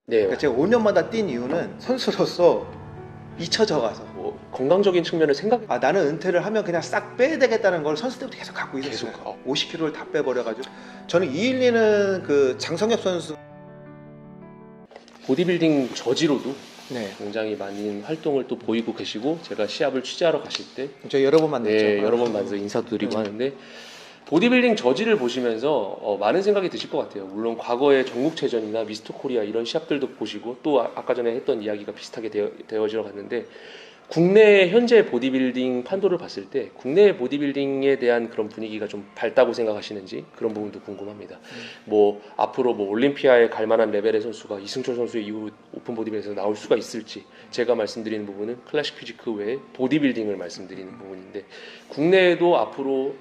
네. 그러니까 제가 5년마다 뛴 이유는 선수로서 잊혀져 가서 뭐 건강적인 측면을 생각. 나는 은퇴를 하면 그냥 싹 빼야 되겠다는 걸 선수 때부터 계속 갖고 있었어요. 계속. 50kg를 다 빼버려가지고 저는 212는 그 장성엽 선수 보디빌딩 저지로도 네, 굉장히 많은 활동을 또 보이고 계시고, 제가 시합을 취재하러 가실 때 저 여러 번 만났죠. 네, 여러 번 만나서 인사도 드리고 네. 하는데, 보디빌딩 저지를 보시면서 많은 생각이 드실 것 같아요. 물론 과거의 전국체전이나 미스터 코리아 이런 시합들도 보시고, 또 아까 전에 했던 이야기가 비슷하게 되어지러 갔는데, 국내 현재 보디빌딩 판도를 봤을 때 국내 보디빌딩에 대한 그런 분위기가 좀 밝다고 생각하시는지, 그런 부분도 궁금합니다. 뭐 앞으로 뭐 올림피아에 갈 만한 레벨의 선수가 이승철 선수의 이후 오픈 보디빌딩에서 나올 수가 있을지, 제가 말씀드리는 부분은 클래식 피지크 외에 보디빌딩을 말씀드리는 부분인데, 국내에도 앞으로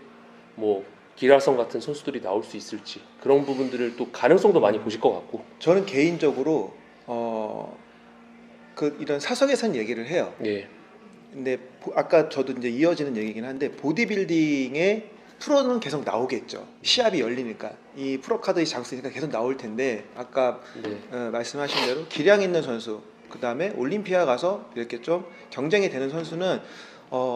뭐 기라성 같은 선수들이 나올 수 있을지, 그런 부분들을 또 가능성도 많이 보실 것 같고. 저는 개인적으로 그 이런 사석에선 얘기를 해요. 예. 근데 아까 저도 이제 이어지는 얘기긴 한데 보디빌딩의 프로는 계속 나오겠죠. 시합이 열리니까 이 프로 카드의 장수니까 계속 나올 텐데, 아까 네. 말씀하신 대로 기량 있는 선수, 그 다음에 올림피아 가서 이렇게 좀 경쟁이 되는 선수는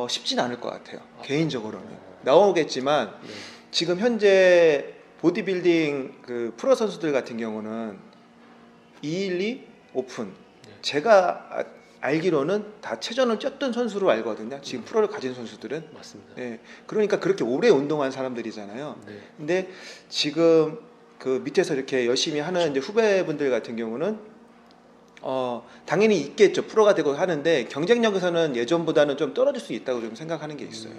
쉽진 않을 것 같아요. 개인적으로는 나오겠지만 네. 지금 현재 보디빌딩 그 프로 선수들 같은 경우는 212 오픈, 제가 알기로는 다 체전을 뛰었던 선수로 알거든요. 지금 프로를 가진 선수들은. 맞습니다. 네, 그러니까 그렇게 오래 운동한 사람들이잖아요. 네. 근데 지금 그 밑에서 이렇게 열심히 하는 이제 후배분들 같은 경우는 당연히 있겠죠. 프로가 되고 하는데 경쟁력에서는 예전보다는 좀 떨어질 수 있다고 좀 생각하는 게 있어요.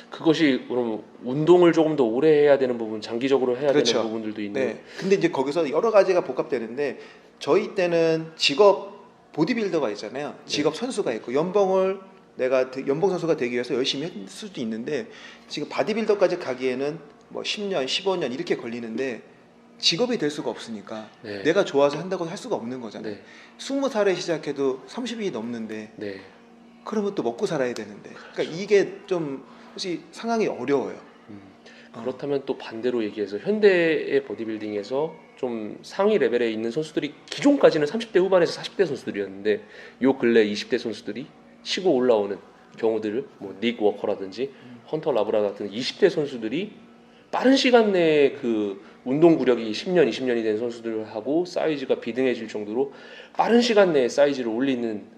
그것이 그럼 운동을 조금 더 오래 해야 되는 부분, 장기적으로 해야 그렇죠. 되는 부분들도 있는. 네. 근데 이제 거기서 여러 가지가 복합되는데, 저희 때는 직업 보디빌더가 있잖아요. 직업 선수가 있고 내가 연봉 선수가 되기 위해서 열심히 했을 수도 있는데, 지금 바디빌더까지 가기에는 뭐 10년, 15년 이렇게 걸리는데 직업이 될 수가 없으니까 네. 내가 좋아서 한다고 할 수가 없는 거잖아요. 네. 20살에 시작해도 30이 넘는데 네. 그러면 또 먹고 살아야 되는데, 그러니까 이게 좀 사실 상황이 어려워요. 그렇다면 또 반대로 얘기해서 현대의 보디빌딩에서 좀 상위 레벨에 있는 선수들이 기존까지는 30대 후반에서 40대 선수들이었는데, 요 근래 20대 선수들이 치고 올라오는 경우들을 닉 워커라든지 헌터 라브라 같은 20대 선수들이 빠른 시간 내에 그 운동 구력이 10년, 20년이 된 선수들하고 사이즈가 비등해질 정도로 빠른 시간 내에 사이즈를 올리는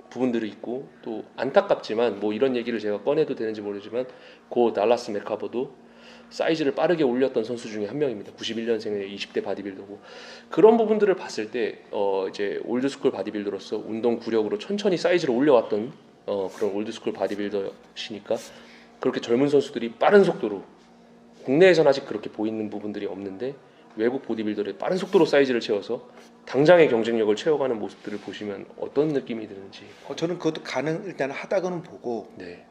부분들이 있고, 또 안타깝지만 뭐 이런 얘기를 제가 꺼내도 되는지 모르지만 고 달라스 메카버도 사이즈를 빠르게 올렸던 선수 중에 한 명입니다. 91년생의 20대 바디빌더고, 그런 부분들을 봤을 때 이제 올드스쿨 바디빌더로서 운동 구력으로 천천히 사이즈를 올려왔던 그런 올드스쿨 바디빌더시니까, 그렇게 젊은 선수들이 빠른 속도로, 국내에서는 아직 그렇게 보이는 부분들이 없는데 외국 보디빌더들이 빠른 속도로 사이즈를 채워서 당장의 경쟁력을 채워가는 모습들을 보시면 어떤 느낌이 드는지. 저는 그것도 일단 하다고는 보고, 네.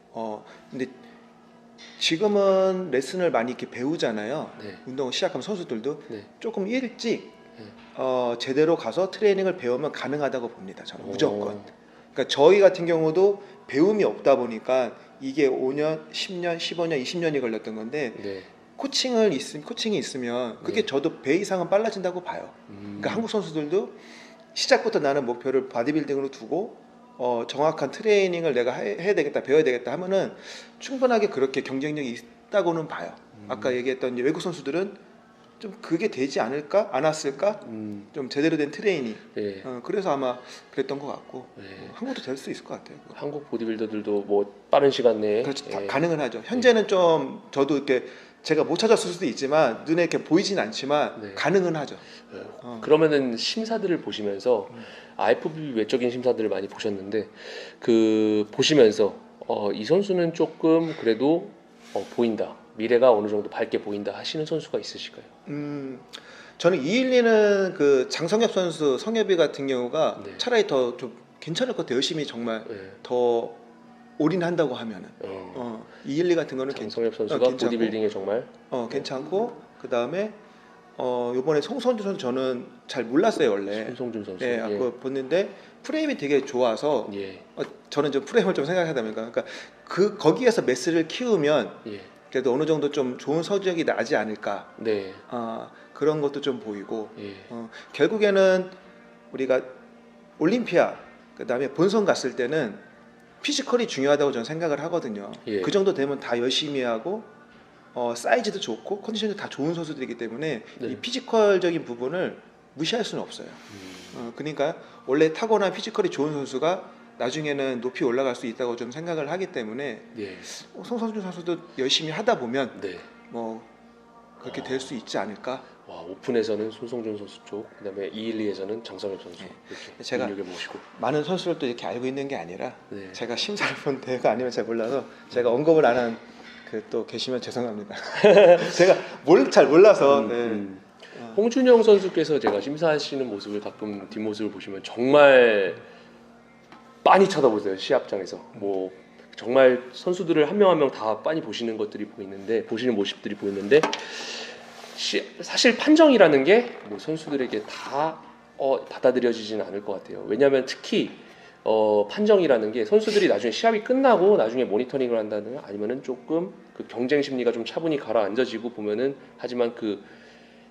근데 지금은 레슨을 많이 이렇게 배우잖아요. 네. 운동을 시작하면 선수들도 네. 조금 일찍 네. 제대로 가서 트레이닝을 배우면 가능하다고 봅니다. 저는 무조건. 오. 그러니까 저희 같은 경우도 배움이 없다 보니까 이게 5년, 10년, 15년, 20년이 걸렸던 건데, 네. 코칭이 있으면 그게 네. 저도 배 이상은 빨라진다고 봐요. 그러니까 한국 선수들도 시작부터 나는 목표를 바디빌딩으로 두고 정확한 트레이닝을 내가 해야 되겠다, 배워야 되겠다 하면은 충분하게 그렇게 경쟁력이 있다고는 봐요. 아까 얘기했던 이제 외국 선수들은 좀 그게 되지 않았을까? 좀 제대로 된 트레이닝. 네. 그래서 아마 그랬던 것 같고, 네. 한국도 될 수 있을 것 같아요. 한국 보디빌더들도 뭐 빠른 시간 내에. 그렇죠. 다 예. 가능은 하죠. 현재는 좀 저도 이렇게 제가 못 찾았을 수도 있지만 눈에 이렇게 보이진 않지만 네. 가능은 하죠. 그러면은 심사들을 보시면서 IFBB 외적인 심사들을 많이 보셨는데, 그 보시면서 이 선수는 조금 그래도 보인다, 미래가 어느 정도 밝게 보인다 하시는 선수가 있으실까요? 저는 212는 그 장성엽 선수, 성엽이 같은 경우가 네. 차라리 더 좀 괜찮을 것 같아요. 열심히 정말 네. 더 올인한다고 하면은 212 같은 거는 장성엽 선수가 괜찮고, 보디빌딩에 정말 괜찮고, 그 다음에 이번에 송선주 선수 저는 잘 몰랐어요 원래. 손성준 선수. 네, 아까 봤는데 프레임이 되게 좋아서 예. 저는 좀 프레임을 좀 생각하다 보니까, 그러니까 거기에서 매스를 키우면 예. 그래도 어느 정도 좀 좋은 성적이 나지 않을까. 네. 그런 것도 좀 보이고, 예. 결국에는 우리가 올림피아 그다음에 본선 갔을 때는 피지컬이 중요하다고 저는 생각을 하거든요. 예. 그 정도 되면 다 열심히 하고 사이즈도 좋고 컨디션도 다 좋은 선수들이기 때문에 네. 이 피지컬적인 부분을 무시할 수는 없어요. 그러니까 원래 타고난 피지컬이 좋은 선수가 나중에는 높이 올라갈 수 있다고 좀 생각을 하기 때문에 예. 송성준 선수도 열심히 하다 보면 네. 뭐 그렇게 될 수 있지 않을까. 와, 오픈에서는 손성준 선수 쪽, 그다음에 212에서는 장성엽 선수 이렇게 제가 눈여겨 보시고. 많은 선수를 또 이렇게 알고 있는 게 아니라 네. 제가 심사를 본 대회가 아니면 잘 몰라서 제가 언급을 안 한 그 또 계시면 죄송합니다. 제가 잘 몰라서. 네. 홍준영 선수께서 제가 심사하시는 모습을 가끔 뒷모습을 보시면 정말 빤히 쳐다보세요. 시합장에서 뭐 정말 선수들을 한 명 한 명 다 빤히 보시는 것들이 보이는데, 보시는 모습들이 보이는데, 사실 판정이라는 게 뭐 선수들에게 다 받아들여지지는 않을 것 같아요. 왜냐하면 특히 판정이라는 게 선수들이 나중에 시합이 끝나고 나중에 모니터링을 한다는, 아니면은 조금 그 경쟁 심리가 좀 차분히 가라앉아지고 보면은, 하지만 그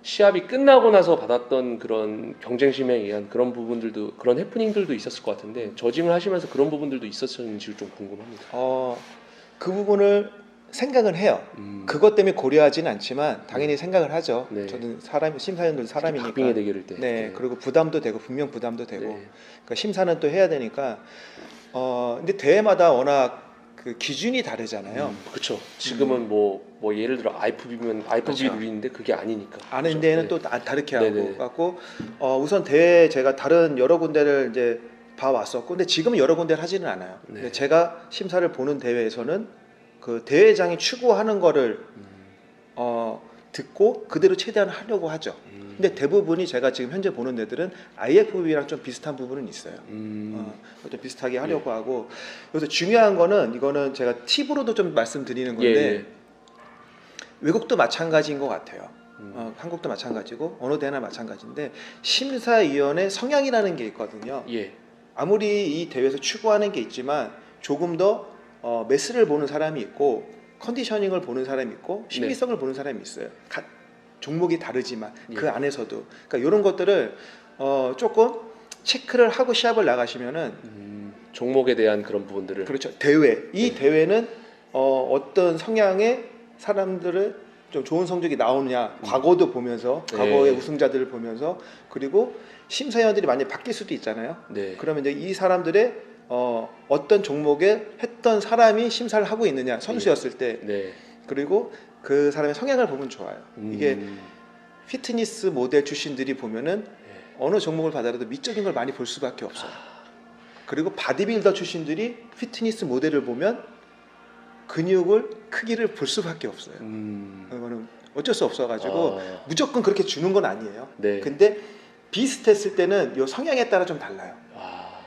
시합이 끝나고 나서 받았던 그런 경쟁심에 의한 그런 부분들도, 그런 해프닝들도 있었을 것 같은데, 저징을 하시면서 그런 부분들도 있었는지 좀 궁금합니다. 그 부분을 생각은 해요. 그것 때문에 고려하지는 않지만 당연히 생각을 하죠. 네. 저는 심사위원들 사람이니까. 박빙의 대결일 때. 네, 그리고 부담도 되고 분명 부담도 되고. 네. 그러니까 심사는 또 해야 되니까. 근데 대회마다 워낙 그 기준이 다르잖아요. 그렇죠. 지금은 뭐 예를 들어 IFB면 IFB 그렇죠. 룰인데 그게 아니니까. 아는 그렇죠? 데는 네. 또 다르게 네네. 하고 갖고 우선 대회 제가 다른 여러 군데를 이제 봐왔었고, 근데 지금은 여러 군데를 하지는 않아요. 네. 근데 제가 심사를 보는 대회에서는 그 대회장이 추구하는 거를 듣고 그대로 최대한 하려고 하죠. 근데 대부분이 제가 지금 현재 보는 데들은 IFB랑 좀 비슷한 부분은 있어요. 좀 비슷하게 하려고 하고. 그래서 중요한 거는, 이거는 제가 팁으로도 좀 말씀드리는 건데, 예. 외국도 마찬가지인 것 같아요. 한국도 마찬가지고 어느 대회나 마찬가지인데, 심사위원회 성향이라는 게 있거든요. 예. 아무리 이 대회에서 추구하는 게 있지만 조금 더 매스를 보는 사람이 있고 컨디셔닝을 보는 사람이 있고 심리성을 보는 사람이 있어요. 종목이 다르지만 그 안에서도. 그러니까 이런 것들을 조금 체크를 하고 시합을 나가시면은 종목에 대한 그런 부분들을. 그렇죠. 이 대회는 어떤 성향의 사람들을 좀 좋은 성적이 나오느냐, 과거도 보면서, 과거의 우승자들을 보면서, 그리고 심사위원들이 많이 바뀔 수도 있잖아요. 네. 그러면 이제 이 사람들의 어떤 종목에 했던 사람이 심사를 하고 있느냐, 선수였을 때. 네. 그리고 그 사람의 성향을 보면 좋아요. 이게 피트니스 모델 출신들이 보면은 어느 종목을 받아도 미적인 걸 많이 볼 수밖에 없어요. 그리고 바디빌더 출신들이 피트니스 모델을 보면 근육을 크기를 볼 수밖에 없어요. 그거는 어쩔 수 없어가지고 무조건 그렇게 주는 건 아니에요. 네. 근데 비슷했을 때는 이 성향에 따라 좀 달라요.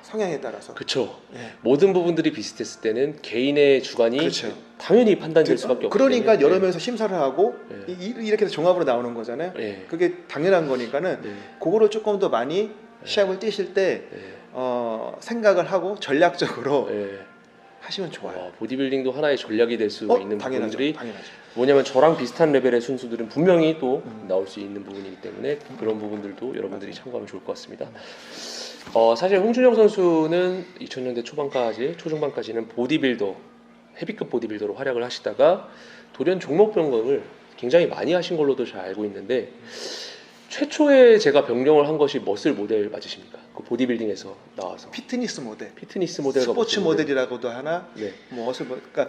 성향에 따라서. 그렇죠. 네. 모든 부분들이 비슷했을 때는 개인의 주관이 그렇죠. 당연히 판단될 수밖에 없기 그러니까 때문에. 여러 명에서 심사를 하고 이렇게 해서 종합으로 나오는 거잖아요. 그게 당연한 거니까는 그거를 조금 더 많이 시합을 뛰실 때 생각을 하고 전략적으로 하시면 좋아요. 보디빌딩도 하나의 전략이 될 수 있는 부분들이 당연하죠. 뭐냐면 저랑 비슷한 레벨의 선수들은 분명히 또 나올 수 있는 부분이기 때문에 그런 부분들도 여러분들이 참고하면 좋을 것 같습니다. 사실 홍준영 선수는 2000년대 초반까지, 초중반까지는 보디빌더, 헤비급 보디빌더로 활약을 하시다가 돌연 종목 변경을 굉장히 많이 하신 걸로도 잘 알고 있는데, 최초에 제가 변경을 한 것이 머슬 모델 맞으십니까? 그 보디빌딩에서 나와서 피트니스 모델, 피트니스 모델과 스포츠 모델이라고도 하나, 네. 그러니까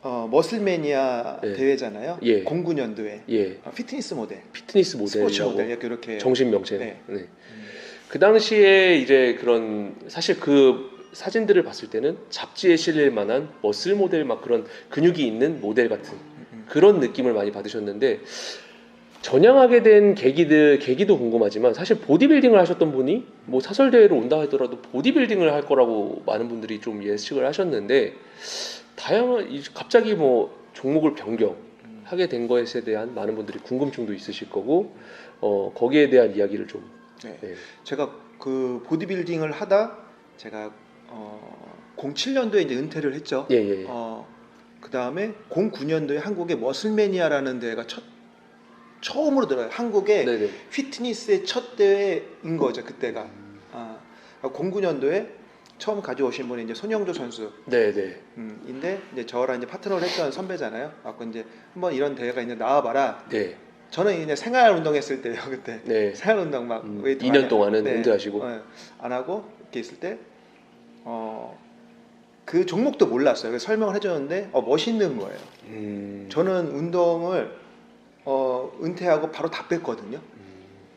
머슬매니아 네. 대회잖아요. 예. 09년도에 예. 피트니스 모델, 피트니스 스포츠 모델이라고 모델 이렇게 정식 명칭. 네. 네. 그 당시에 이제 그런, 사실 그 사진들을 봤을 때는 잡지에 실릴 만한 머슬 모델, 막 그런 근육이 있는 모델 같은 그런 느낌을 많이 받으셨는데, 전향하게 된 계기도 궁금하지만, 사실 보디빌딩을 하셨던 분이 뭐 사설 대회로 온다 하더라도 보디빌딩을 할 거라고 많은 분들이 좀 예측을 하셨는데, 갑자기 뭐 종목을 변경하게 된 것에 대한 많은 분들이 궁금증도 있으실 거고, 거기에 대한 이야기를 좀. 네. 제가 그 보디빌딩을 하다 제가 07년도에 이제 은퇴를 했죠. 예. 그 다음에 09년도에 한국에 머슬매니아라는 대회가 처음으로 들어요. 한국에 네네. 피트니스의 첫 대회인 거죠, 그때가. 09년도에 처음 가져오신 분이 이제 손영조 선수. 네네. 인데 이제 저랑 이제 파트너를 했던 선배잖아요. 갖고 이제 한번 이런 대회가 있는데 나와봐라. 네. 저는 이제 생활 운동했을 때요 그때. 네. 생활 운동 막 웨이트 2년 많이 동안은 네. 은퇴하시고. 안 하고 이렇게 있을 때 그 종목도 몰랐어요. 그래서 설명을 해줬는데 멋있는 거예요. 저는 운동을 은퇴하고 바로 다 뺐거든요.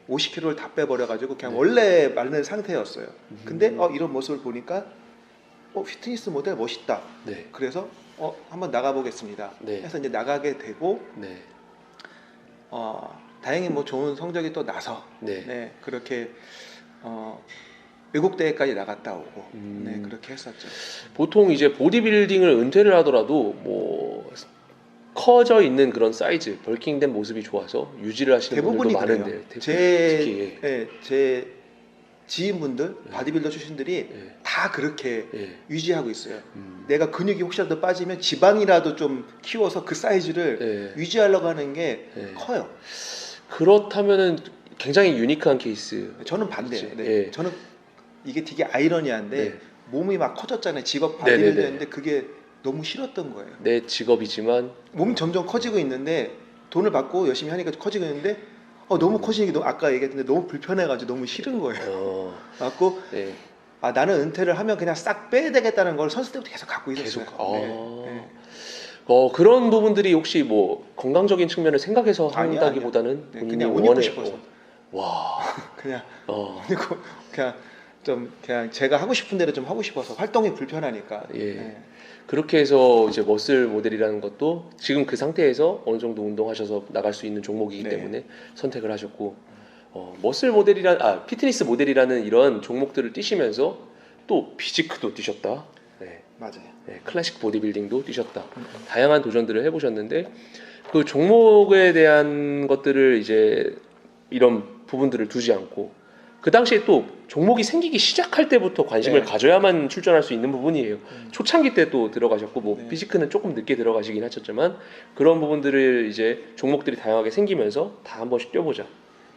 50kg를 다 빼버려가지고 그냥 네. 원래 마른 상태였어요. 근데 이런 모습을 보니까 피트니스 모델 멋있다. 네. 그래서 한번 나가보겠습니다. 네. 해서 이제 나가게 되고 네. 다행히 뭐 좋은 성적이 또 나서 네. 네, 그렇게 외국 대회까지 나갔다 오고 네, 그렇게 했었죠. 보통 이제 보디빌딩을 은퇴를 하더라도 뭐 커져 있는 그런 사이즈, 벌킹된 모습이 좋아서 유지를 하시는 대부분이 분들도 그래요. 많은데 제, 특히 제 지인분들, 바디빌더 출신들이 예. 다 그렇게 예. 유지하고 있어요. 내가 근육이 혹시라도 빠지면 지방이라도 좀 키워서 그 사이즈를 예. 유지하려고 하는 게 예. 커요. 그렇다면은 굉장히 유니크한 케이스. 저는 반대예요. 그치? 네. 예. 저는 이게 되게 아이러니한데 네. 몸이 막 커졌잖아요. 직업 네네네. 바디빌더였는데 그게 너무 싫었던 거예요. 내 직업이지만 몸이 점점 커지고 있는데 돈을 받고 열심히 하니까 커지고 있는데 너무 커지는 게 너무 아까 얘기했는데 너무 불편해가지고 너무 싫은 거예요. 갖고 네. 나는 은퇴를 하면 그냥 싹 빼야 되겠다는 걸 선수 때부터 계속 갖고 있었어요. 계속. 네. 그런 부분들이 혹시 뭐 건강적인 측면을 생각해서 아니요, 한다기보다는 네, 본인이 그냥 옷 입고 원해- 싶어서. 와. 그냥 어. 그냥 좀 그냥 제가 하고 싶은 대로 좀 하고 싶어서 활동이 불편하니까. 예. 네. 그렇게 해서 이제 머슬 모델이라는 것도 지금 그 상태에서 어느 정도 운동하셔서 나갈 수 있는 종목이기 네. 때문에 선택을 하셨고 머슬 모델이란 피트니스 모델이라는 이런 종목들을 뛰시면서 또 피지크도 뛰셨다. 네. 맞아요. 네, 클래식 보디빌딩도 뛰셨다. 다양한 도전들을 해보셨는데 그 종목에 대한 것들을 이제 이런 부분들을 두지 않고 그 당시에 또 종목이 생기기 시작할 때부터 관심을 네. 가져야만 출전할 수 있는 부분이에요. 초창기 때 또 들어가셨고 뭐 네. 피지크는 조금 늦게 들어가시긴 하셨지만 그런 부분들을 이제 종목들이 다양하게 생기면서 다 한 번씩 뛰어보자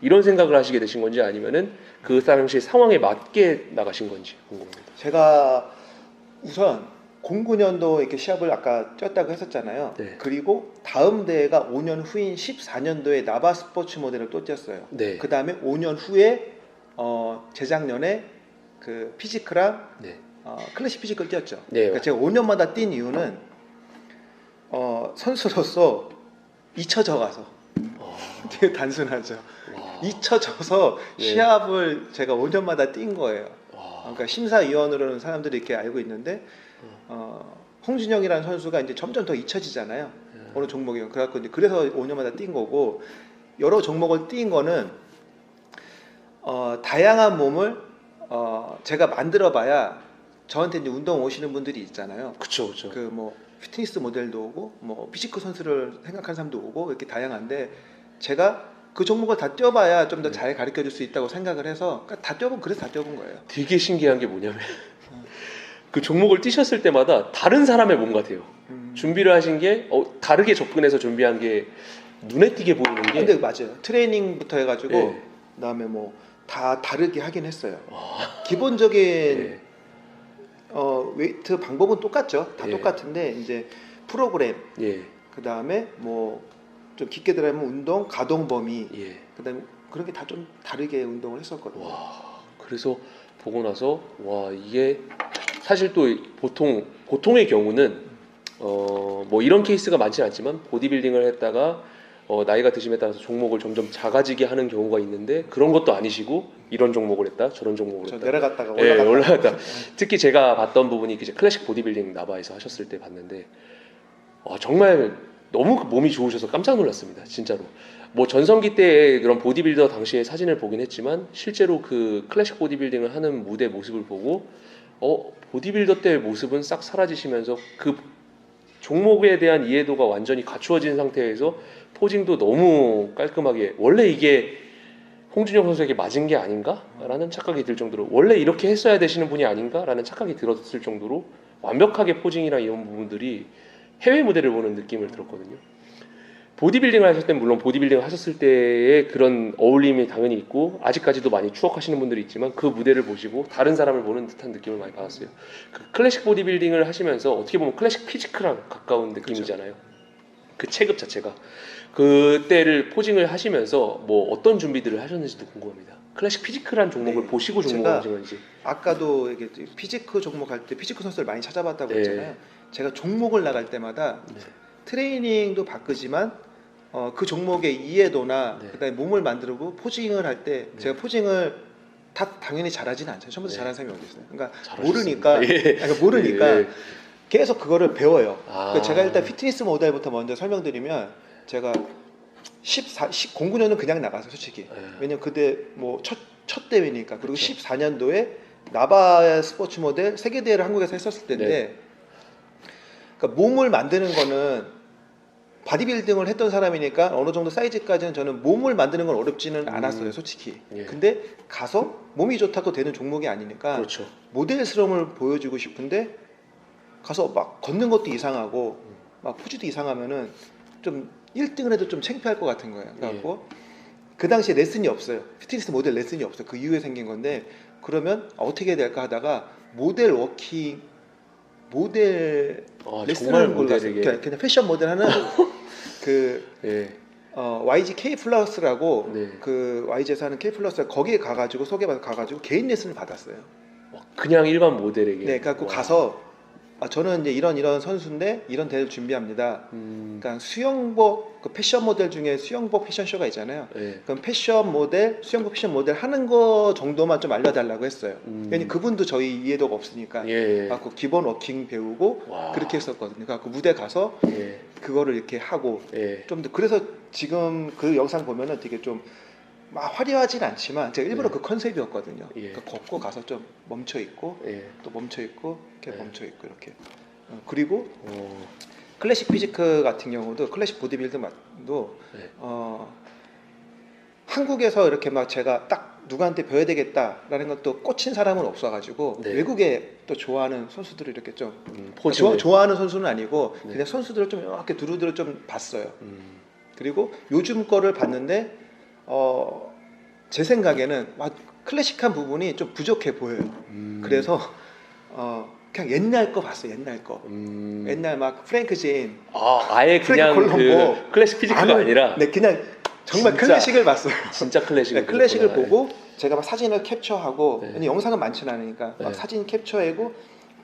이런 생각을 하시게 되신 건지 아니면은 그 당시 상황에 맞게 나가신 건지 궁금합니다. 제가 우선 09년도 이렇게 시합을 아까 뛰었다고 했었잖아요. 네. 그리고 다음 대회가 5년 후인 14년도에 나바 스포츠 모델을 또 뛰었어요. 네. 그 다음에 5년 후에 재작년에 그 피지크랑 네. 클래식 피지크를 뛰었죠. 네. 그러니까 제가 5년마다 뛴 이유는 선수로서 잊혀져가서 되게 단순하죠. 와. 잊혀져서 네. 시합을 제가 5년마다 뛴 거예요. 와. 그러니까 심사위원으로는 사람들이 이렇게 알고 있는데 홍진영이라는 선수가 이제 점점 더 잊혀지잖아요. 어느 종목이요. 그래갖고 이제 그래서 5년마다 뛴 거고 여러 종목을 뛴 거는 다양한 몸을 제가 만들어봐야 저한테 이제 운동 오시는 분들이 있잖아요. 그쵸 그쵸. 그 뭐 피트니스 모델도 오고 뭐 피지크 선수를 생각하는 사람도 오고 이렇게 다양한데 제가 그 종목을 다 뛰어봐야 좀 더 잘 가르쳐 줄 수 있다고 생각을 해서 그러니까 다 뛰어본 그래서 다 뛰어본 거예요. 되게 신기한 게 뭐냐면 그 종목을 뛰셨을 때마다 다른 사람의 몸 같아요. 준비를 하신 게 다르게 접근해서 준비한 게 눈에 띄게 보이는 게. 근데 맞아요. 트레이닝부터 해가지고 네. 그다음에 뭐 다 다르게 하긴 했어요. 기본적인 네. 웨이트 방법은 똑같죠. 다 예. 똑같은데 이제 프로그램 예. 그다음에 뭐 좀 깊게 들어가면 운동 가동 범위 예. 그다음에 그런 게 다 좀 다르게 운동을 했었거든요. 와. 그래서 보고 나서 와 이게 사실 또 보통의 경우는 뭐 이런 케이스가 많지는 않지만 보디빌딩을 했다가 나이가 드심에 따라서 종목을 점점 작아지게 하는 경우가 있는데 그런 것도 아니시고 이런 종목을 했다 저런 종목을 저 했다 내려갔다가 예, 올라갔다가 올라갔다. 특히 제가 봤던 부분이 이제 클래식 보디빌딩 나바에서 하셨을 때 봤는데 정말 너무 몸이 좋으셔서 깜짝 놀랐습니다. 진짜로. 뭐 전성기 때의 그런 보디빌더 당시의 사진을 보긴 했지만 실제로 그 클래식 보디빌딩을 하는 무대 모습을 보고 보디빌더 때의 모습은 싹 사라지시면서 그 종목에 대한 이해도가 완전히 갖추어진 상태에서 포징도 너무 깔끔하게 원래 이게 홍준영 선수에게 맞은 게 아닌가라는 착각이 들 정도로 원래 이렇게 했어야 되시는 분이 아닌가라는 착각이 들었을 정도로 완벽하게 포징이랑 이런 부분들이 해외 무대를 보는 느낌을 들었거든요. 보디빌딩을 하실 때는 물론 보디빌딩을 하셨을 때의 그런 어울림이 당연히 있고 아직까지도 많이 추억하시는 분들이 있지만 그 무대를 보시고 다른 사람을 보는 듯한 느낌을 많이 받았어요. 그 클래식 보디빌딩을 하시면서 어떻게 보면 클래식 피지크랑 가까운 느낌이잖아요. 그 체급 자체가. 그때를 포징을 하시면서 뭐 어떤 준비들을 하셨는지도 궁금합니다. 클래식 피지크란 종목을 네, 보시고 종목을 제가 하신 건지. 아까도 이게 피지크 종목 할 때 피지크 선수를 많이 찾아봤다고 네. 했잖아요. 제가 종목을 나갈 때마다 네. 트레이닝도 바꾸지만 그 종목의 이해도나 네. 그다음에 몸을 만들고 포징을 할 때 네. 제가 포징을 다 당연히 잘하지는 않죠. 처음부터 네. 잘하는 사람이 어디 있어요? 그러니까 잘하셨습니다. 모르니까 예. 그러니까 모르니까 예. 계속 그거를 배워요. 아. 그러니까 제가 일단 피트니스 모델부터 먼저 설명드리면 제가 09년은 그냥 나가서 솔직히 네. 왜냐면 그때 뭐 첫 대회니까 그리고 그쵸. 14년도에 나바 스포츠 모델 세계 대회를 한국에서 했었을 때인데 네. 그러니까 몸을 만드는 거는 바디빌딩을 했던 사람이니까 어느 정도 사이즈까지는 저는 몸을 만드는 건 어렵지는 않았어요 솔직히. 예. 근데 가서 몸이 좋다고 되는 종목이 아니니까 그렇죠. 모델스러움을 보여주고 싶은데 가서 막 걷는 것도 이상하고 막 포즈도 이상하면은 좀 1등을 해도 좀 창피할 것 같은 거예요. 그래갖고 그 당시에 레슨이 없어요. 피트니스 모델 레슨이 없어요. 그 이후에 생긴 건데 그러면 어떻게 해야 될까 하다가 모델 워킹 모델 정말 레슨을 골랐어요. 모델에게. 그냥 패션 모델 하는 그 예. YG K 플러스라고 네. 그 YG에서 하는 K 플러스 거기에 가가지고 소개받아 가가지고 개인 레슨을 받았어요. 그냥 일반 모델에게. 네, 그래갖고 와. 가서 저는 이제 이런 선수인데 이런 대회를 준비합니다. 그러니까 수영복 그 패션 모델 중에 수영복 패션쇼가 있잖아요. 예. 그럼 패션 모델 수영복 패션 모델 하는 거 정도만 좀 알려달라고 했어요. 왜냐면 그분도 저희 이해도가 없으니까. 예. 그래갖고 기본 워킹 배우고 와. 그렇게 했었거든요. 그래갖고 무대 가서 예. 그거를 이렇게 하고 예. 좀 더 그래서 지금 그 영상 보면은 되게 좀 막 화려하진 않지만 제가 일부러 네. 그 컨셉이었거든요. 예. 그러니까 걷고 가서 좀 멈춰 있고 예. 또 멈춰 있고 이렇게 네. 멈춰 있고 이렇게. 그리고 어. 클래식 피지크 같은 경우도 클래식 보디빌딩도 네. 한국에서 이렇게 막 제가 딱 누구한테 배워야 되겠다라는 것도 꽂힌 사람은 없어가지고 네. 외국에 또 좋아하는 선수들을 이렇게 좀 포징을. 좋아하는 선수는 아니고 네. 그냥 선수들을 좀 이렇게 두루두루 좀 봤어요. 음. 그리고 요즘 거를 봤는데 제 생각에는 막 클래식한 부분이 좀 부족해 보여요. 그래서 그냥 옛날 거 봤어요. 옛날 거. 옛날 막 프랭크 제인, 아예 그냥 프랭크 콜롬보. 그 클래식 피지크가 아니라 네, 그냥 정말 진짜 클래식을 봤어요. 진짜 클래식을 네, 클래식을 보셨구나. 보고 제가 막 사진을 capture하고 네. 왜냐면 영상은 많지는 않으니까 막 네. 사진 캡처하고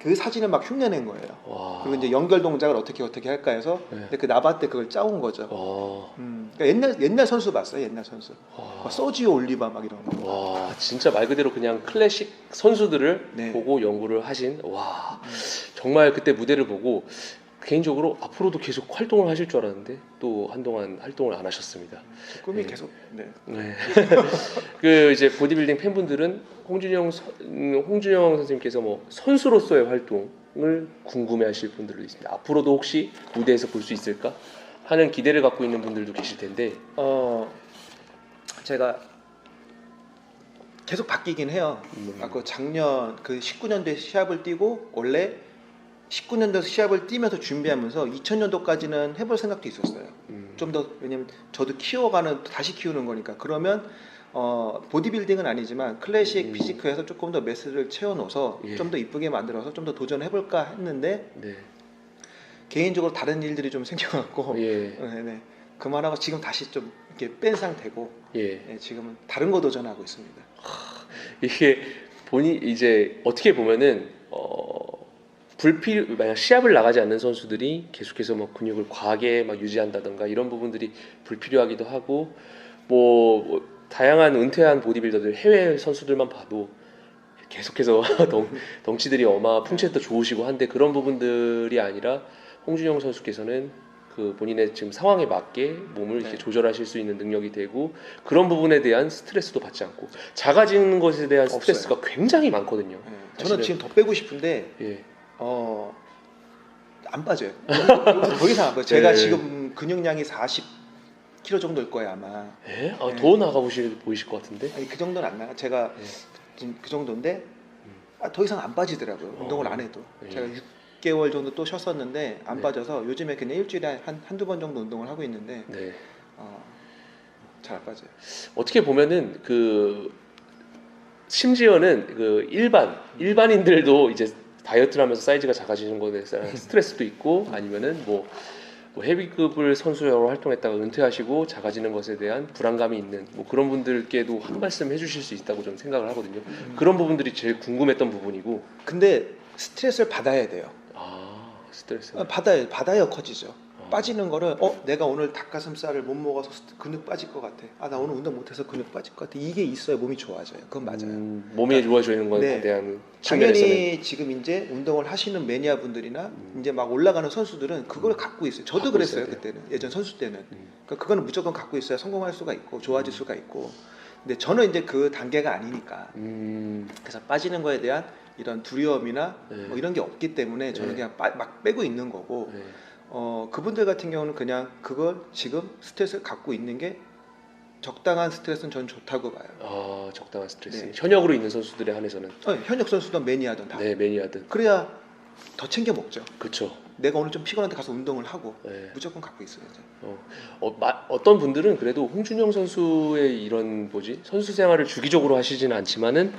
그 사진을 막 흉내낸 거예요. 와. 그리고 이제 연결 동작을 어떻게 할까 해서 네. 근데 그 나바 때 그걸 짜온 거죠. 와. 그러니까 옛날 선수 봤어요. 옛날 선수. 와. 막 서지오 올리바 막 이런 거. 와, 진짜 말 그대로 그냥 클래식 선수들을 네. 보고 연구를 하신. 와. 정말 그때 무대를 보고 개인적으로 앞으로도 계속 활동을 하실 줄 알았는데 또 한동안 활동을 안 하셨습니다. 제 꿈이 네. 계속 네. 네. 그 이제 보디빌딩 팬분들은 홍준영 선생님께서 뭐 선수로서의 활동을 궁금해하실 분들도 있습니다. 앞으로도 혹시 무대에서 볼 수 있을까 하는 기대를 갖고 있는 분들도 계실 텐데. 제가 계속 바뀌긴 해요. 그 작년 그 19년도에 시합을 뛰고 원래 19년도 시합을 뛰면서 준비하면서 2000년도까지는 해볼 생각도 있었어요. 좀 더 왜냐면 저도 다시 키우는 거니까 그러면 보디빌딩은 아니지만 클래식 피지크에서 조금 더 매스를 채워넣어서 예. 좀 더 이쁘게 만들어서 좀 더 도전해볼까 했는데 네. 개인적으로 다른 일들이 좀 생겨갖고 예. 네네. 그만하고 지금 다시 좀 이렇게 뺀 상태고 예. 지금은 다른 거 도전하고 있습니다. 이게 이제 어떻게 보면은 만약 시합을 나가지 않는 선수들이 계속해서 뭐 근육을 과하게 막 유지한다던가 이런 부분들이 불필요하기도 하고 뭐 다양한 은퇴한 보디빌더들 해외 선수들만 봐도 계속해서 덩치들이 풍채도 좋으시고 한데 그런 부분들이 아니라 홍준영 선수께서는 그 본인의 지금 상황에 맞게 몸을 이렇게 네. 조절하실 수 있는 능력이 되고 그런 부분에 대한 스트레스도 받지 않고 작아지는 것에 대한 스트레스가 굉장히 많거든요. 저는 지금 더 빼고 싶은데 예. 안 빠져요. 더 이상 안 빠져요. 제가 네. 지금 근육량이 40kg 정도일 거예요 아마. 예? 네. 더 나가 보이실 것 같은데. 아니 그 정도는 안 나가. 제가 네. 지금 그 정도인데 더 이상 안 빠지더라고요. 운동을 안 해도. 네. 제가 6개월 정도 또 쉬었었는데 안 네. 빠져서 요즘에 그냥 일주일에 한두 번 정도 운동을 하고 있는데 네. 잘 안 빠져요. 어떻게 보면은 심지어는 일반인들도 이제 다이어트를 하면서 사이즈가 작아지는 것에 대한 스트레스도 있고 아니면은 뭐 헤비급을 선수로 활동했다가 은퇴하시고 작아지는 것에 대한 불안감이 있는 뭐 그런 분들께도 한 말씀 해주실 수 있다고 저는 생각을 하거든요. 그런 부분들이 제일 궁금했던 부분이고. 근데 스트레스를 받아야 돼요. 스트레스. 받아야 커지죠. 빠지는 거를 내가 오늘 닭가슴살을 못 먹어서 근육 빠질 것 같아. 나 오늘 운동 못해서 근육 빠질 것 같아. 이게 있어야 몸이 좋아져요. 그건 맞아요. 몸이 좋아지는 것에 네. 대한 당연히 측면에서는 지금 이제 운동을 하시는 매니아 분들이나 이제 막 올라가는 선수들은 그걸 갖고 있어요. 저도 갖고 그랬어요. 있어야 돼요. 그때는 예전 선수 때는. 그러니까 그거는 무조건 갖고 있어야 성공할 수가 있고 좋아질 수가 있고. 근데 저는 이제 그 단계가 아니니까. 그래서 빠지는 거에 대한 이런 두려움이나 네. 뭐 이런 게 없기 때문에 저는 네. 그냥 막 빼고 있는 거고. 네. 그분들 같은 경우는 그냥 그걸 지금 스트레스를 갖고 있는 게 적당한 스트레스는 전 좋다고 봐요. 적당한 스트레스. 네. 현역으로 있는 선수들에 한해서는 현역 선수든 매니아든 다. 네, 매니아든. 그래야 더 챙겨 먹죠. 그렇죠. 내가 오늘 좀 피곤한데 가서 운동을 하고 네. 무조건 갖고 있어야죠. 어떤 분들은 그래도 홍준영 선수의 이런 선수 생활을 주기적으로 하시지는 않지만은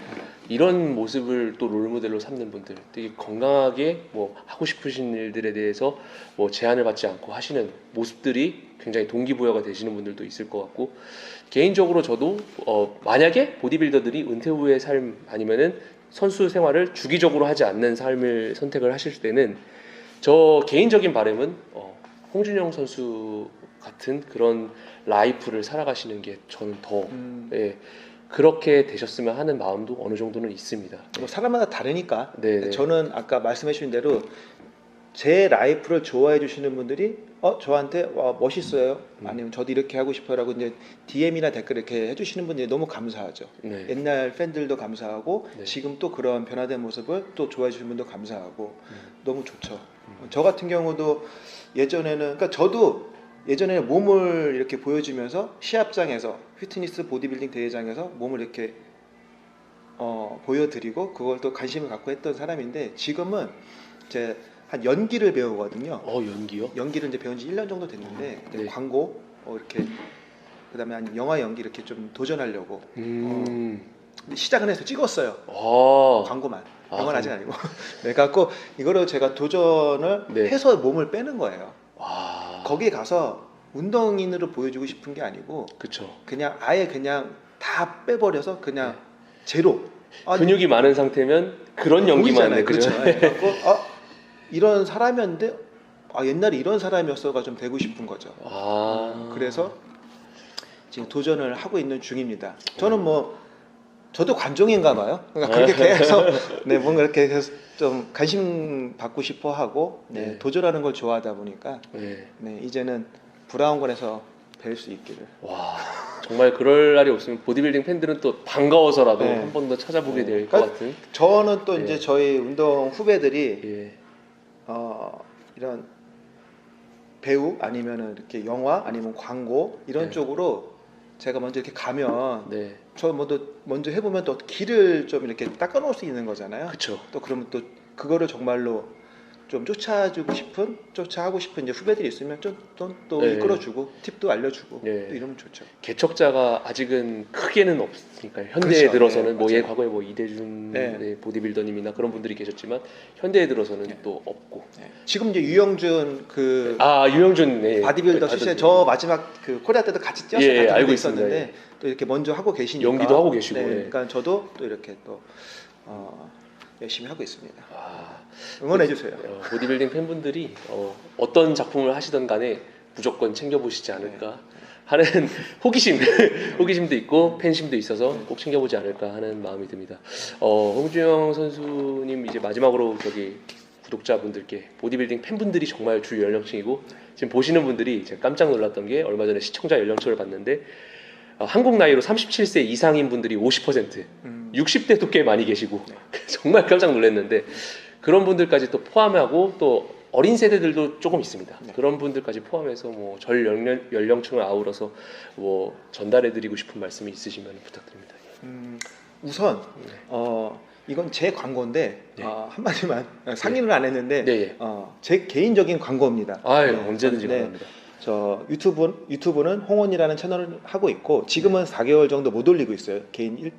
이런 모습을 또 롤모델로 삼는 분들, 되게 건강하게 뭐 하고 싶으신 일들에 대해서 뭐 제한을 받지 않고 하시는 모습들이 굉장히 동기부여가 되시는 분들도 있을 것 같고, 개인적으로 저도 만약에 보디빌더들이 은퇴 후의 삶 아니면은 선수 생활을 주기적으로 하지 않는 삶을 선택을 하실 때는 저 개인적인 바람은 홍준영 선수 같은 그런 라이프를 살아가시는 게 저는 더 그렇게 되셨으면 하는 마음도 어느 정도는 있습니다. 뭐 사람마다 다르니까. 네. 저는 아까 말씀해 주신 대로 제 라이프를 좋아해 주시는 분들이 저한테 와 멋있어요. 아니면 저도 이렇게 하고 싶어요라고 이제 DM이나 댓글 이렇게 해주시는 분들이 너무 감사하죠. 네. 옛날 팬들도 감사하고 네. 지금 또 그런 변화된 모습을 또 좋아해 주시는 분도 감사하고 너무 좋죠. 저 같은 경우도 예전에는 그러니까 저도 예전에 몸을 이렇게 보여주면서 시합장에서 피트니스 보디빌딩 대회장에서 몸을 이렇게 보여드리고 그걸 또 관심을 갖고 했던 사람인데 지금은 이제 한 연기를 배우거든요. 연기요? 연기를 이제 배운 지 1년 정도 됐는데 네. 광고 이렇게 그다음에 한 영화 연기 이렇게 좀 도전하려고 시작은 해서 찍었어요. 광고만. 영화는 아직 아니고. 네, 갖고 이거를 제가 도전을 네. 해서 몸을 빼는 거예요. 와. 거기에 가서 운동인으로 보여주고 싶은 게 아니고 그쵸. 그냥 아예 그냥 다 빼버려서 그냥 제로. 근육이 많은 상태면 그런 연기만 해. 그렇죠. 그래갖고 이런 사람이었는데 옛날에 이런 사람이었어가 좀 되고 싶은 거죠. 그래서 지금 도전을 하고 있는 중입니다. 저는 뭐 저도 관종인가 봐요. 그러니까 그렇게 계속 뭔가 이렇게 해서 좀 관심 받고 싶어 하고 네. 도전하는 걸 좋아하다 보니까 이제는 브라운관에서 뵐 수 있기를. 와, 정말 그럴 날이 없으면 보디빌딩 팬들은 또 반가워서라도 네. 한 번 더 찾아보게 될 것 그러니까 같은. 저는 또 이제 저희 운동 후배들이 이런 배우 아니면은 이렇게 영화 아니면 광고 이런 쪽으로 제가 먼저 이렇게 가면 저 먼저 해보면 또 길을 좀 이렇게 닦아놓을 수 있는 거잖아요. 그렇죠. 또 그러면 또 그거를 정말로 좀 쫓아하고 싶은 이제 후배들이 있으면 또 이끌어주고 팁도 알려주고 또 이러면 좋죠. 개척자가 아직은 크게는 없으니까 현대에 그렇죠. 들어서는 맞아요. 과거에 이대준 보디빌더님이나 그런 분들이 계셨지만 현대에 들어서는 또 없고. 지금 이제 유영준 유영준 바디빌더 출신 저 마지막 그 코리아 때도 같이 뛰었어요. 같은 알고 있었는데 있습니다. 또 이렇게 먼저 하고 계시니까 연기도 하고 계시고. 그러니까 저도 또 이렇게 또 열심히 하고 있습니다. 응원해 주세요. 보디빌딩 팬분들이 어떤 작품을 하시던 간에 무조건 챙겨보시지 않을까 하는 호기심도 있고 팬심도 있어서 꼭 챙겨보지 않을까 하는 마음이 듭니다. 홍준영 선수님 이제 마지막으로 구독자분들께 보디빌딩 팬분들이 정말 주 연령층이고 지금 보시는 분들이 제가 깜짝 놀랐던 게 얼마 전에 시청자 연령층을 봤는데 한국 나이로 37세 이상인 분들이 50%, 60대도 꽤 많이 계시고 정말 깜짝 놀랐는데 그런 분들까지 또 포함하고 또 어린 세대들도 조금 있습니다. 그런 분들까지 포함해서 뭐 전 연령층을 아우러서 전달해드리고 싶은 말씀이 있으시면 부탁드립니다. 우선 이건 제 광고인데 네. 한마디만 상의를 안 했는데 네. 예. 제 개인적인 광고입니다. 아유, 네. 언제든지 네. 감사합니다. 저 유튜브는 홍원이라는 채널을 하고 있고 지금은 4개월 정도 못 올리고 있어요. 개인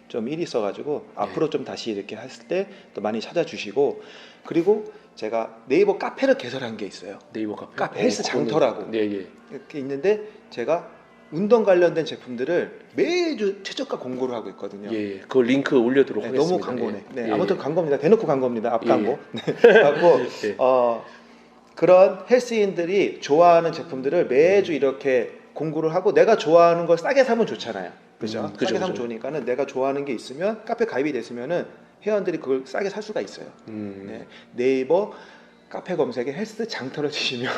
좀 일이 있어가지고 앞으로 좀 다시 이렇게 했을 때 또 많이 찾아주시고 그리고 제가 네이버 카페를 개설한 게 있어요. 네이버 카페. 카페 헬스 장터라고 네, 예. 이렇게 있는데 제가 운동 관련된 제품들을 매주 최저가 공고를 하고 있거든요. 예. 그 링크 올려두도록 네, 하겠습니다. 너무 광고네. 네, 예. 아무튼 광고입니다. 대놓고 광고입니다. 앞 예. 광고. 네. 그래갖고 예. 그런 헬스인들이 좋아하는 제품들을 매주 이렇게 공구를 하고 내가 좋아하는 걸 싸게 사면 좋잖아요. 그죠? 그죠, 싸게 사면 그죠. 좋으니까는 내가 좋아하는 게 있으면 카페 가입이 됐으면은 회원들이 그걸 싸게 살 수가 있어요. 네. 네이버 카페 검색에 헬스 장터를 치시면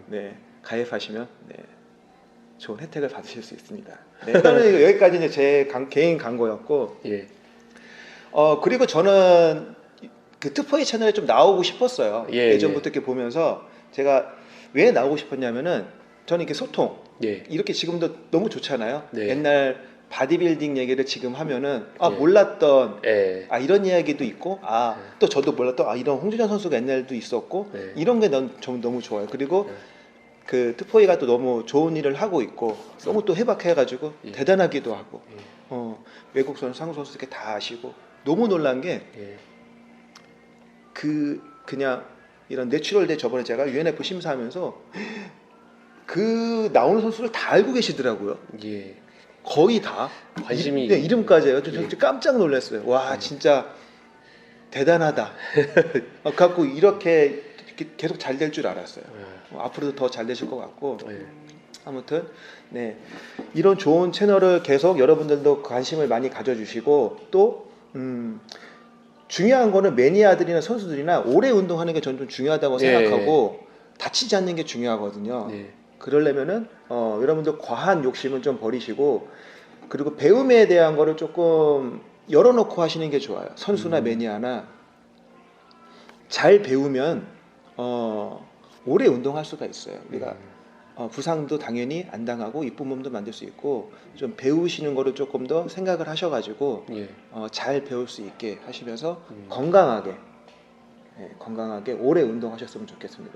네, 가입하시면 네, 좋은 혜택을 받으실 수 있습니다. 네, 일단은 여기까지 이제 제 개인 광고였고 예. 그리고 저는 그 트포이 채널에 좀 나오고 싶었어요. 예, 예전부터 이렇게 보면서 제가 왜 나오고 싶었냐면은 저는 이렇게 소통 예. 이렇게 지금도 너무 좋잖아요. 네. 옛날 바디빌딩 얘기를 지금 하면은 예. 몰랐던 예. 이런 이야기도 있고 또 저도 몰랐던 이런 홍준현 선수가 옛날에도 있었고 네. 이런 게 전 너무 좋아요. 그리고 네. 그 트포이가 또 너무 좋은 일을 하고 있고 너무 또 해박해가지고 예. 대단하기도 하고 예. 외국 선수, 한국 선수 이렇게 다 아시고 너무 놀란 게 예. 그냥 이런 내추럴대 저번에 제가 UNF 심사하면서 그 나오는 선수를 다 알고 계시더라고요. 예. 거의 다 관심이 네, 이름까지 해요. 저 예. 깜짝 놀랐어요. 와 진짜 대단하다. 갖고 이렇게 계속 잘 될 줄 알았어요. 앞으로도 더 잘 되실 것 같고 예. 아무튼 네 이런 좋은 채널을 계속 여러분들도 관심을 많이 가져주시고 또 중요한 거는 매니아들이나 선수들이나 오래 운동하는 게 저는 좀 중요하다고 예. 생각하고 다치지 않는 게 중요하거든요. 네. 그러려면은 여러분들 과한 욕심은 좀 버리시고 그리고 배움에 대한 거를 조금 열어놓고 하시는 게 좋아요. 선수나 매니아나 잘 배우면 오래 운동할 수가 있어요. 우리가 부상도 당연히 안 당하고 이쁜 몸도 만들 수 있고 좀 배우시는 거를 조금 더 생각을 하셔가지고 예. 잘 배울 수 있게 하시면서 건강하게 오래 운동하셨으면 좋겠습니다.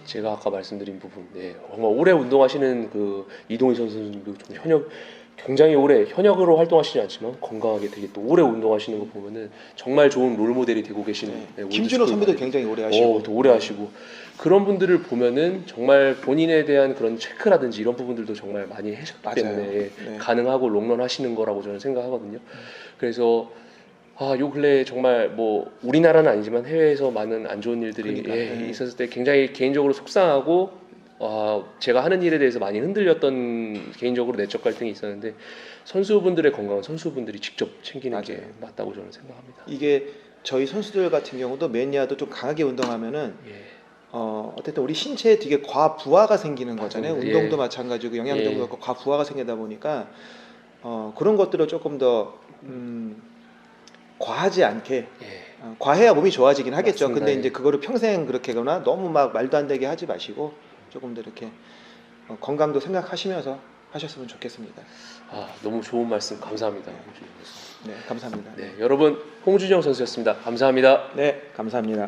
제가 아까 말씀드린 부분, 네, 정말 오래 운동하시는 그 이동희 선수님도 좀 굉장히 오래 현역으로 활동하시지 않지만 건강하게 되게 또 오래 운동하시는 거 보면은 정말 좋은 롤 모델이 되고 계시는 김준호 선배도 굉장히 오래 하시고 또 오래 하시고 그런 분들을 보면은 정말 본인에 대한 그런 체크라든지 이런 부분들도 정말 많이 하셨기 맞아요. 때문에 네. 가능하고 롱런 하시는 거라고 저는 생각하거든요. 그래서 요 근래 정말 뭐 우리나라는 아니지만 해외에서 많은 안 좋은 일들이 있었을 때 굉장히 개인적으로 속상하고 제가 하는 일에 대해서 많이 흔들렸던 개인적으로 내적 갈등이 있었는데 선수분들의 건강은 선수분들이 직접 챙기는 게 맞다고 저는 생각합니다. 이게 저희 선수들 같은 경우도 매니아도 좀 강하게 운동하면은 어쨌든 우리 신체에 되게 과부하가 생기는 거잖아요. 운동도 마찬가지고 영양제도 그렇고 과부하가 생기다 보니까 그런 것들을 조금 더 과하지 않게 과해야 몸이 좋아지긴 하겠죠. 맞습니다. 근데 이제 그거를 평생 그렇게 하거나 너무 막 말도 안 되게 하지 마시고 조금 더 이렇게 건강도 생각하시면서 하셨으면 좋겠습니다. 너무 좋은 말씀 감사합니다. 네, 감사합니다. 네, 여러분 홍준영 선수였습니다. 감사합니다. 네, 감사합니다.